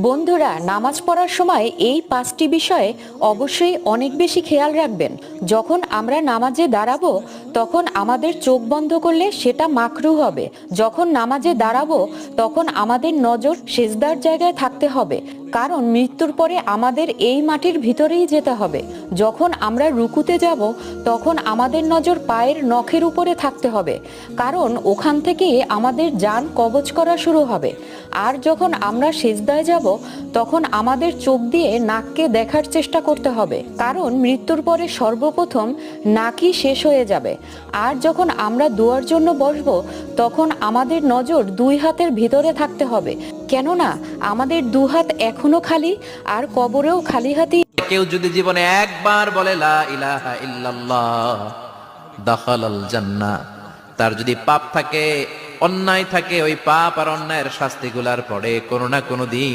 বন্ধুরা, নামাজ পড়ার সময় এই পাঁচটি বিষয়ে অবশ্যই অনেক বেশি খেয়াল রাখবেন। যখন আমরা নামাজে দাঁড়াবো তখন আমাদের চোখ বন্ধ করলে সেটা মাকরুহ হবে। যখন নামাজে দাঁড়াবো তখন আমাদের নজর সেজদার জায়গায় থাকতে হবে, কারণ মৃত্যুর পরে আমাদের এই মাটির ভিতরেই যেতে হবে। যখন আমরা রুকুতে যাব তখন আমাদের নজর পায়ের নখের উপরে থাকতে হবে, কারণ ওখান থেকে আমাদের জান কবজ করা শুরু হবে। আর যখন আমরা সেজদায় যাব তখন আমাদের চোখ দিয়ে নাককে দেখার চেষ্টা করতে হবে, কারণ মৃত্যুর পরে সর্বপ্রথম নাকই শেষ হয়ে যাবে। আর যখন আমরা দোয়ার জন্য বসবো তখন আমাদের নজর দুই হাতের ভিতরে থাকতে হবে, কেননা আমাদের দু হাত এখনো খালি, আর কবরেও খালি হাতই। কেউ যদি জীবনে একবার বলে লা ইলাহা ইল্লাল্লাহ দাখালাল জান্নাহ, তার যদি পাপ থাকে, অন্যায় থাকে, ওই পাপ আর অন্যায়ের শাস্তিগুলার পরে কোনো না কোনো দিন